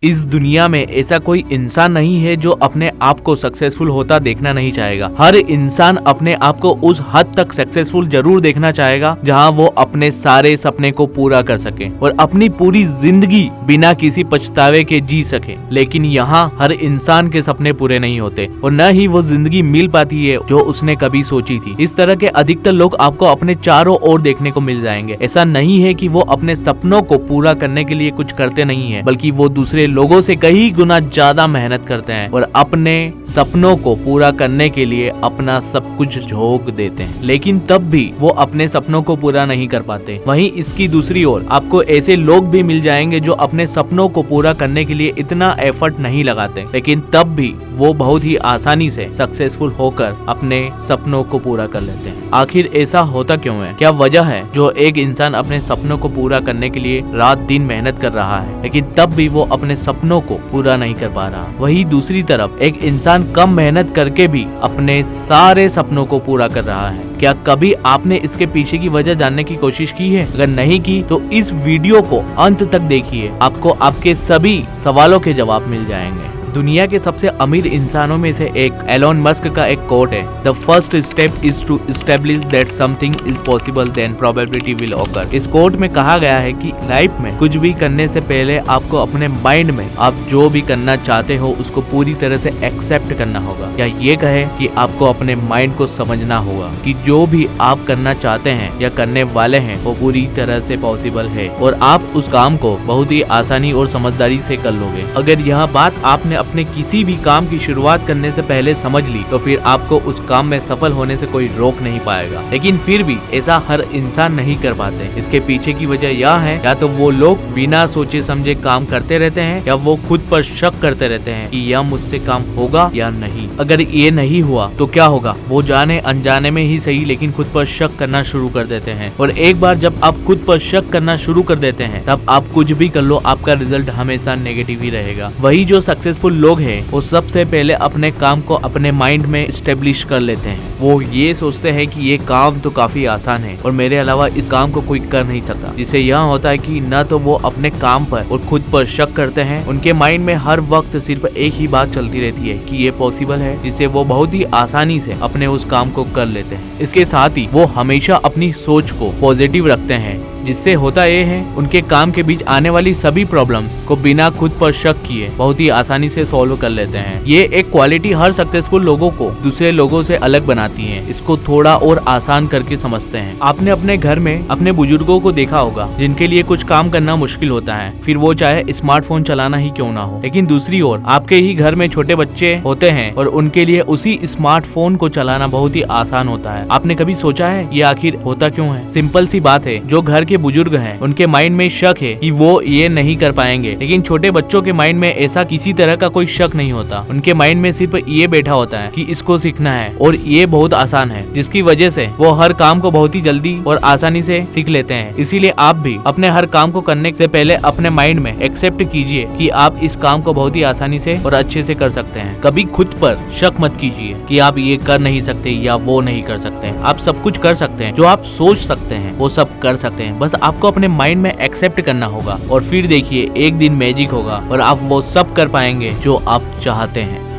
इस दुनिया में ऐसा कोई इंसान नहीं है जो अपने आप को सक्सेसफुल होता देखना नहीं चाहेगा। हर इंसान अपने आप को उस हद तक सक्सेसफुल जरूर देखना चाहेगा जहां वो अपने सारे सपने को पूरा कर सके और अपनी पूरी जिंदगी बिना किसी पछतावे के जी सके। लेकिन यहाँ हर इंसान के सपने पूरे नहीं होते और न ही वो जिंदगी मिल पाती है जो उसने कभी सोची थी। इस तरह के अधिकतर लोग आपको अपने चारों ओर देखने को मिल जाएंगे। ऐसा नहीं है कि वो अपने सपनों को पूरा करने के लिए कुछ करते नहीं है, बल्कि वो दूसरे लोगों से कई गुना ज्यादा मेहनत करते हैं और अपने सपनों को पूरा करने के लिए अपना सब कुछ झोंक देते हैं, लेकिन तब भी वो अपने सपनों को पूरा नहीं कर पाते। वहीं इसकी दूसरी ओर आपको ऐसे लोग भी मिल जाएंगे जो अपने सपनों को पूरा करने के लिए इतना एफर्ट नहीं लगाते, लेकिन तब भी वो बहुत ही आसानी से सक्सेसफुल होकर अपने सपनों को पूरा कर लेते हैं। आखिर ऐसा होता क्यों है? क्या वजह है जो एक इंसान अपने सपनों को पूरा करने के लिए रात दिन मेहनत कर रहा है, लेकिन तब भी वो अपने सपनों को पूरा नहीं कर पा रहा? वही दूसरी तरफ एक इंसान कम मेहनत करके भी अपने सारे सपनों को पूरा कर रहा है। क्या कभी आपने इसके पीछे की वजह जानने की कोशिश की है? अगर नहीं की तो इस वीडियो को अंत तक देखिए, आपको आपके सभी सवालों के जवाब मिल जाएंगे। दुनिया के सबसे अमीर इंसानों में से एक एलोन मस्क का एक कोट है, the first step is to establish that something is possible then probability will occur. इस कोट में कहा गया है कि लाइफ में कुछ भी करने से पहले आपको अपने माइंड में आप जो भी करना चाहते हो उसको पूरी तरह से एक्सेप्ट करना होगा, या ये कहे कि आपको अपने माइंड को समझना होगा कि जो भी आप करना चाहते हैं या करने वाले हैं वो पूरी तरह से पॉसिबल है और आप उस काम को बहुत ही आसानी और समझदारी से कर लोगे। अगर यह बात आपने अपने किसी भी काम की शुरुआत करने से पहले समझ ली तो फिर आपको उस काम में सफल होने से कोई रोक नहीं पाएगा। लेकिन फिर भी ऐसा हर इंसान नहीं कर पाते। इसके पीछे की वजह यह है, या तो वो लोग बिना सोचे समझे काम करते रहते हैं या वो खुद पर शक करते रहते हैं कि यह मुझसे काम होगा या नहीं। अगर ये नहीं हुआ तो क्या होगा? वो जाने अनजाने में ही सही लेकिन खुद पर शक करना शुरू कर देते हैं, और एक बार जब आप खुद पर शक करना शुरू कर देते हैं तब आप कुछ भी कर लो, आपका रिजल्ट हमेशा नेगेटिव ही रहेगा। वही जो सक्सेसफुल लोग हैं वो सबसे पहले अपने काम को अपने माइंड में एस्टेब्लिश कर लेते हैं। वो ये सोचते हैं कि ये काम तो काफी आसान है और मेरे अलावा इस काम को कोई कर नहीं सकता, जिससे यह होता है कि न तो वो अपने काम पर और खुद पर शक करते हैं, उनके माइंड में हर वक्त सिर्फ एक ही बात चलती रहती है कि ये पॉसिबल है, जिससे वो बहुत ही आसानी से अपने उस काम को कर लेते हैं। इसके साथ ही वो हमेशा अपनी सोच को पॉजिटिव रखते हैं, जिससे होता ये है उनके काम के बीच आने वाली सभी प्रॉब्लम्स को बिना खुद पर शक किए बहुत ही आसानी से सॉल्व कर लेते हैं। ये एक क्वालिटी हर सक्सेसफुल लोगों को दूसरे लोगों से अलग बनाती है। इसको थोड़ा और आसान करके समझते हैं। आपने अपने घर में अपने बुजुर्गों को देखा होगा जिनके लिए कुछ काम करना मुश्किल होता है, फिर वो चाहे स्मार्टफोन चलाना ही क्यों ना हो। लेकिन दूसरी ओर आपके ही घर में छोटे बच्चे होते हैं और उनके लिए उसी स्मार्टफोन को चलाना बहुत ही आसान होता है। आपने कभी सोचा है ये आखिर होता क्यों है? सिंपल सी बात है, जो घर के बुजुर्ग हैं उनके माइंड में शक है कि वो ये नहीं कर पाएंगे, लेकिन छोटे बच्चों के माइंड में ऐसा किसी तरह का कोई शक नहीं होता। उनके माइंड में सिर्फ ये बैठा होता है कि इसको सीखना है और ये बहुत आसान है, जिसकी वजह से वो हर काम को बहुत ही जल्दी और आसानी से सीख लेते हैं। इसीलिए आप भी अपने हर काम को करने से पहले अपने माइंड में एक्सेप्ट कीजिए कि आप इस काम को बहुत ही आसानी से और अच्छे से कर सकते हैं। कभी खुद पर शक मत कीजिए कि आप ये कर नहीं सकते या वो नहीं कर सकते। आप सब कुछ कर सकते हैं, जो आप सोच सकते हैं वो सब कर सकते हैं। बस आपको अपने माइंड में एक्सेप्ट करना होगा और फिर देखिए एक दिन मैजिक होगा और आप वो सब कर पाएंगे जो आप चाहते हैं।